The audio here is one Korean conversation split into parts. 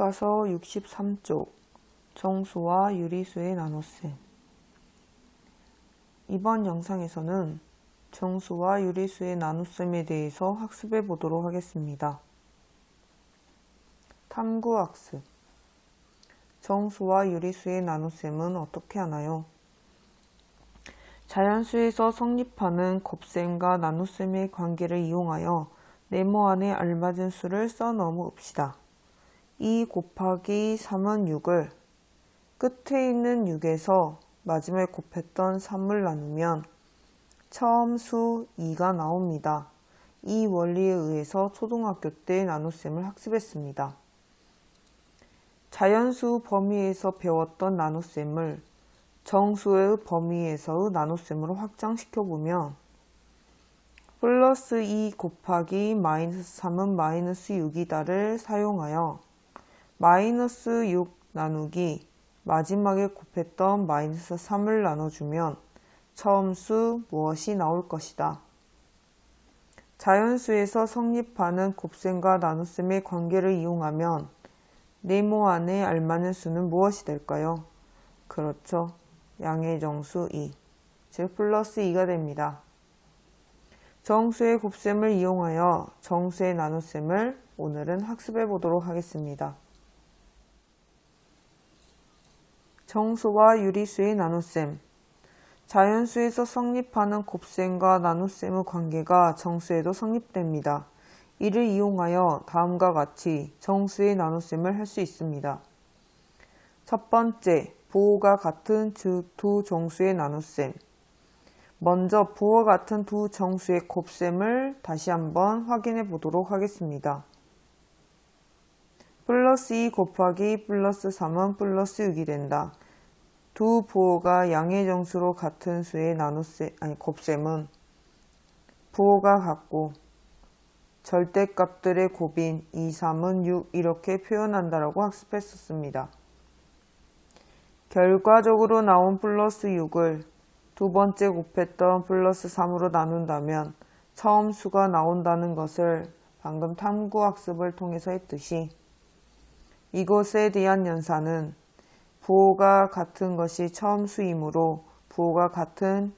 교과서 63쪽 정수와 유리수의 나눗셈. 이번 영상에서는 정수와 유리수의 나눗셈에 대해서 학습해 보도록 하겠습니다. 탐구학습. 정수와 유리수의 나눗셈은 어떻게 하나요? 자연수에서 성립하는 곱셈과 나눗셈의 관계를 이용하여 네모 안에 알맞은 수를 써 넣읍시다. 2 곱하기 3은 6을 끝에 있는 6에서 마지막에 곱했던 3을 나누면 처음 수 2가 나옵니다. 이 원리에 의해서 초등학교 때 나눗셈을 학습했습니다. 자연수 범위에서 배웠던 나눗셈을 정수의 범위에서의 나눗셈으로 확장시켜보면 플러스 2 곱하기 마이너스 3은 마이너스 6이다를 사용하여 마이너스 6 나누기 마지막에 곱했던 마이너스 3을 나눠주면 처음 수 무엇이 나올 것이다. 자연수에서 성립하는 곱셈과 나눗셈의 관계를 이용하면 네모 안에 알맞는 수는 무엇이 될까요? 그렇죠. 양의 정수 2, 즉 플러스 2가 됩니다. 정수의 곱셈을 이용하여 정수의 나눗셈을 오늘은 학습해 보도록 하겠습니다. 정수와 유리수의 나눗셈. 자연수에서 성립하는 곱셈과 나눗셈의 관계가 정수에도 성립됩니다. 이를 이용하여 다음과 같이 정수의 나눗셈을 할 수 있습니다. 첫 번째, 부호가 같은 두 정수의 나눗셈. 먼저 부호가 같은 두 정수의 곱셈을 다시 한번 확인해 보도록 하겠습니다. 플러스 2 곱하기 플러스 3은 플러스 6이 된다. 두 부호가 양의 정수로 같은 수의 곱셈은 부호가 같고 절대값들의 곱인 2, 3은 6 이렇게 표현한다라고 학습했었습니다. 결과적으로 나온 플러스 6을 두 번째 곱했던 플러스 3으로 나눈다면 처음 수가 나온다는 것을 방금 탐구학습을 통해서 했듯이 이것에 대한 연산은 부호가 같은 것이 처음 수이므로 부호가 같은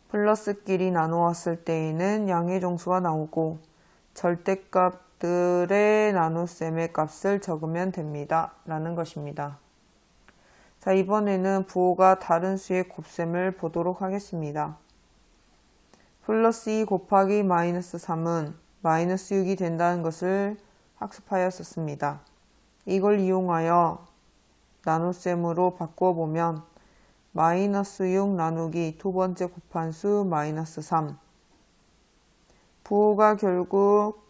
플러스끼리 나누었을 때에는 양의 정수가 나오고 절대값들의 나눗셈의 값을 적으면 됩니다. 라는 것입니다. 자, 이번에는 부호가 다른 수의 곱셈을 보도록 하겠습니다. 플러스 2 곱하기 마이너스 3은 마이너스 6이 된다는 것을 학습하였었습니다. 이걸 이용하여 나눗셈으로 바꿔보면 마이너스 6 나누기 두 번째 곱한 수 마이너스 3. 부호가 결국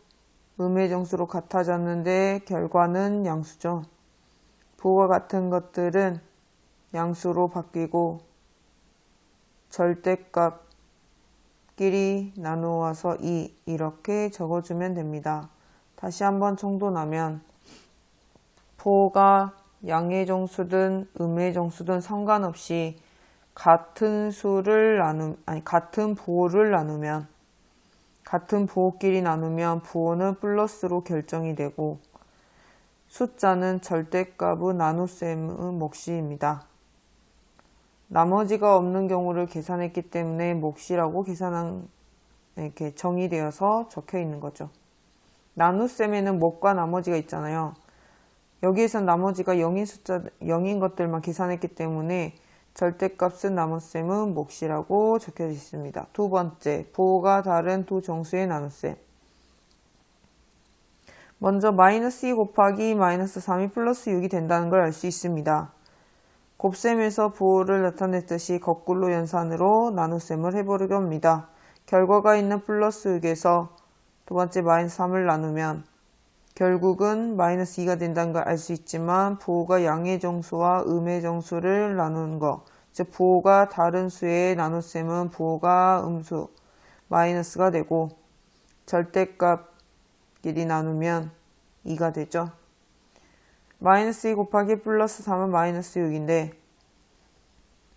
음의 정수로 같아졌는데 결과는 양수죠. 부호가 같은 것들은 양수로 바뀌고 절대값끼리 나누어서 2 이렇게 적어주면 됩니다. 다시 한번 정돈하면 부호가 양의 정수든 음의 정수든 상관없이 같은 부호를 나누면 같은 부호끼리 나누면 부호는 플러스로 결정이 되고 숫자는 절대값의 나눗셈의 몫입니다. 나머지가 없는 경우를 계산했기 때문에 몫이라고 이렇게 정의되어서 적혀 있는 거죠. 나눗셈에는 몫과 나머지가 있잖아요. 여기에선 나머지가 0인 것들만 계산했기 때문에 절대값은 나눗셈은 몫이라고 적혀져 있습니다. 두 번째, 부호가 다른 두 정수의 나눗셈. 먼저 마이너스 2 곱하기 마이너스 3이 플러스 6이 된다는 걸 알 수 있습니다. 곱셈에서 부호를 나타냈듯이 거꾸로 연산으로 나눗셈을 해보려고 합니다. 결과가 있는 플러스 6에서 두 번째 마이너스 3을 나누면 결국은 마이너스 2가 된다는 걸 알 수 있지만 부호가 양의 정수와 음의 정수를 나누는 것, 즉 부호가 다른 수의 나눗셈은 부호가 음수 마이너스가 되고 절대값끼리 나누면 2가 되죠. 마이너스 2 곱하기 플러스 3은 마이너스 6인데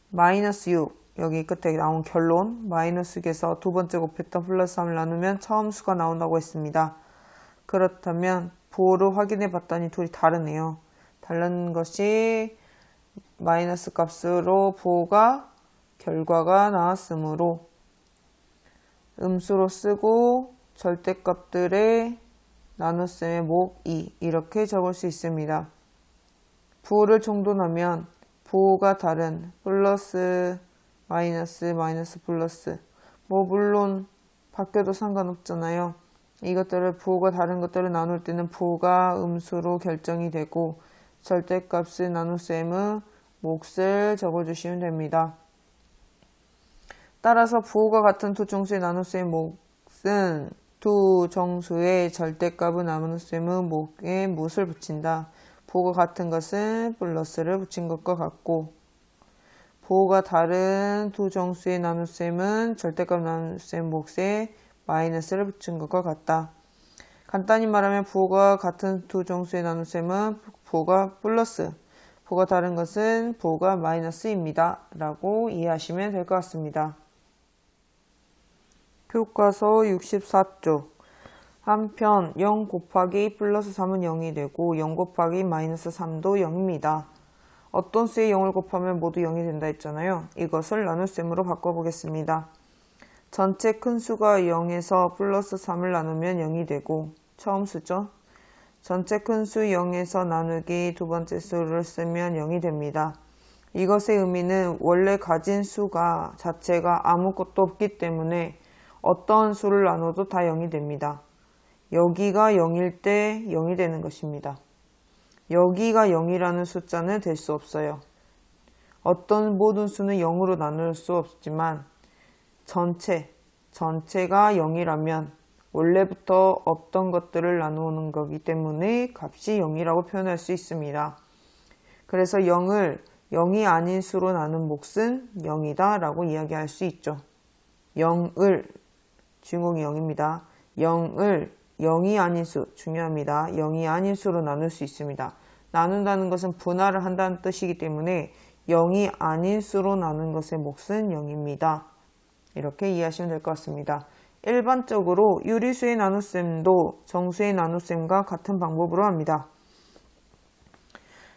마이너스 6 여기 끝에 나온 결론 마이너스 6에서 두 번째 곱했던 플러스 3을 나누면 처음 수가 나온다고 했습니다. 그렇다면 부호를 확인해 봤더니 둘이 다르네요. 다른 것이 마이너스 값으로 부호가 결과가 나왔으므로 음수로 쓰고 절대값들의 나눗셈의 목 2 이렇게 적을 수 있습니다. 부호를 정돈하면 부호가 다른 플러스 마이너스 마이너스 플러스 물론 바뀌어도 상관없잖아요. 이것들을 부호가 다른 것들을 나눌 때는 부호가 음수로 결정이 되고 절대값의 나눗셈의 몫을 적어주시면 됩니다. 따라서 부호가 같은 두 정수의 나눗셈의 몫은 두 정수의 절대값의 나눗셈의 몫에 무엇을 붙인다. 부호가 같은 것은 플러스를 붙인 것과 같고 부호가 다른 두 정수의 나눗셈은 절대값 나눗셈 몫에 마이너스를 붙인 것과 같다. 간단히 말하면 부호가 같은 두 정수의 나눗셈은 부호가 플러스, 부호가 다른 것은 부호가 마이너스입니다. 라고 이해하시면 될 것 같습니다. 교과서 64쪽 한편 0 곱하기 플러스 3은 0이 되고 0 곱하기 마이너스 3도 0입니다. 어떤 수에 0을 곱하면 모두 0이 된다 했잖아요. 이것을 나눗셈으로 바꿔보겠습니다. 전체 큰 수가 0에서 플러스 3을 나누면 0이 되고 처음 수죠. 전체 큰 수 0에서 나누기 두 번째 수를 쓰면 0이 됩니다. 이것의 의미는 원래 가진 수가 자체가 아무것도 없기 때문에 어떤 수를 나눠도 다 0이 됩니다. 여기가 0일 때 0이 되는 것입니다. 여기가 0이라는 숫자는 될 수 없어요. 어떤 모든 수는 0으로 나눌 수 없지만 전체가 0이라면 원래부터 없던 것들을 나누는 거기 때문에 값이 0이라고 표현할 수 있습니다. 그래서 0을 0이 아닌 수로 나눈 몫은 0이다 라고 이야기할 수 있죠. 0을 주인공이 0입니다. 0을 0이 아닌 수 중요합니다. 0이 아닌 수로 나눌 수 있습니다. 나눈다는 것은 분할을 한다는 뜻이기 때문에 0이 아닌 수로 나눈 것의 몫은 0입니다. 이렇게 이해하시면 될 것 같습니다. 일반적으로 유리수의 나눗셈도 정수의 나눗셈과 같은 방법으로 합니다.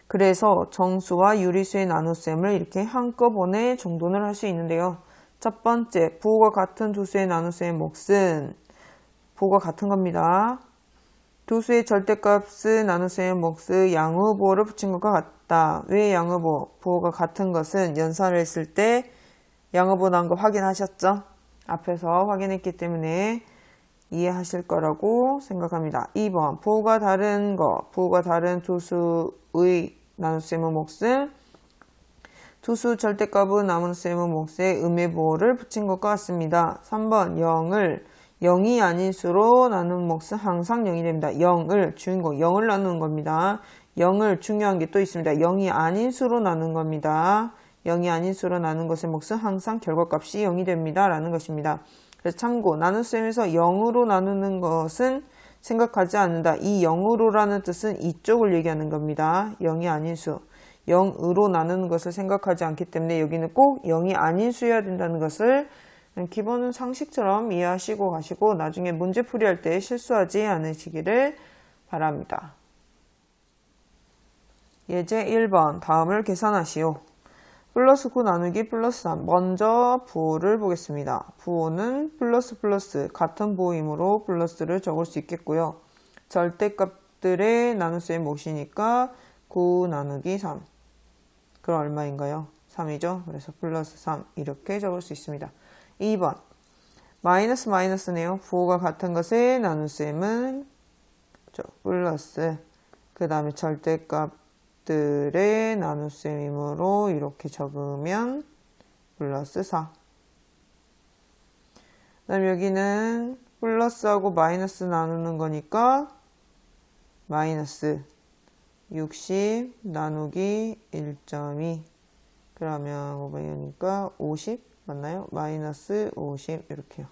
그래서 정수와 유리수의 나눗셈을 이렇게 한꺼번에 정돈을 할 수 있는데요. 첫 번째, 부호가 같은 두 수의 나눗셈의 몫은 부호가 같은 겁니다. 두 수의 절대값의 나눗셈의 몫의 양의 부호를 붙인 것과 같다. 왜 양의 부호? 부호가 같은 것은 연산을 했을 때 양의 부호 나온 거 확인하셨죠? 앞에서 확인했기 때문에 이해하실 거라고 생각합니다. 2번, 부호가 다른 거, 부호가 다른 두 수의 나눗셈의 몫은 두 수 절대값의 나눗셈의 몫에 음의 부호를 붙인 것과 같습니다. 3번, 0이 아닌 수로 나눈 몫은 항상 0이 됩니다. 0을 주인공 0을 나누는 겁니다. 0을 중요한 게 또 있습니다. 0이 아닌 수로 나눈 겁니다. 0이 아닌 수로 나눈 것의 몫은 항상 결과값이 0이 됩니다. 라는 것입니다. 그래서 참고 나눗셈에서 0으로 나누는 것은 생각하지 않는다. 이 0으로라는 뜻은 이쪽을 얘기하는 겁니다. 0이 아닌 수. 0으로 나누는 것을 생각하지 않기 때문에 여기는 꼭 0이 아닌 수여야 된다는 것을 기본 상식처럼 이해하시고 가시고 나중에 문제 풀이할 때 실수하지 않으시기를 바랍니다. 예제 1번 다음을 계산하시오. 플러스 9 나누기 플러스 3. 먼저 부호를 보겠습니다. 부호는 플러스 같은 부호이므로 플러스를 적을 수 있겠고요. 절대값들의 나눗셈이 몫이니까 9 나누기 3. 그럼 얼마인가요? 3이죠. 그래서 플러스 3 이렇게 적을 수 있습니다. 2번 마이너스네요. 부호가 같은 것의 나눗셈은 플러스 그 다음에 절대값들의 나눗셈이므로 이렇게 적으면 플러스 4. 그 다음에 여기는 플러스하고 마이너스 나누는 거니까 마이너스 60 나누기 1.2 그러면 500이니까 50 맞나요? 마이너스 50 이렇게요.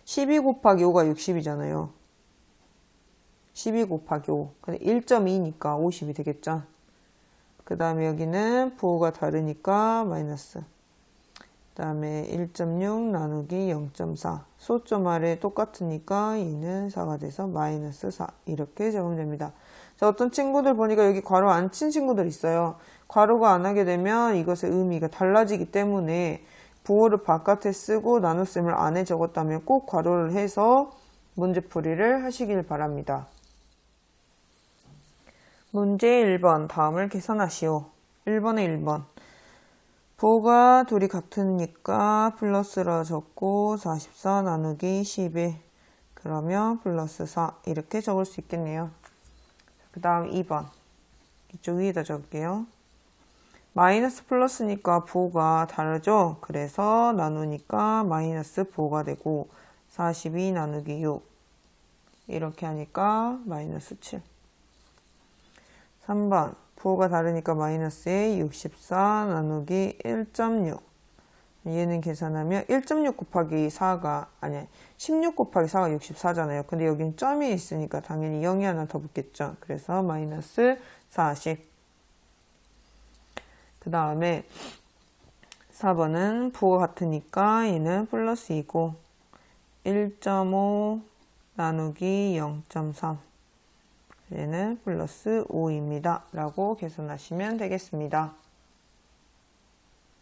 12 곱하기 5가 60이잖아요. 12 곱하기 5 근데 1.2니까 50이 되겠죠. 그 다음에 여기는 부호가 다르니까 마이너스. 그 다음에 1.6 나누기 0.4 소점 아래 똑같으니까 이는 4가 돼서 마이너스 4 이렇게 적으면 됩니다. 자, 어떤 친구들 보니까 여기 괄호 안 친 친구들 있어요. 괄호가 안 하게 되면 이것의 의미가 달라지기 때문에 부호를 바깥에 쓰고 나눗셈을 안에 적었다면 꼭 괄호를 해서 문제풀이를 하시길 바랍니다. 문제 1번 다음을 계산하시오. 1번에 1번 부호가 둘이 같으니까 플러스라 적고 44 나누기 11 그러면 플러스 4 이렇게 적을 수 있겠네요. 그 다음 2번 이쪽 위에다 적을게요. 마이너스 플러스니까 부호가 다르죠. 그래서 나누니까 마이너스 부호가 되고 42 나누기 6 이렇게 하니까 마이너스 7. 3번 부호가 다르니까 마이너스에 64 나누기 1.6 얘는 계산하면 1.6 곱하기 4가 아니 16 곱하기 4가 64잖아요. 근데 여긴 점이 있으니까 당연히 0이 하나 더 붙겠죠. 그래서 마이너스 40. 그 다음에 4번은 부호가 같으니까 얘는 플러스 2고 1.5 나누기 0.3 얘는 플러스 5입니다. 라고 계산하시면 되겠습니다.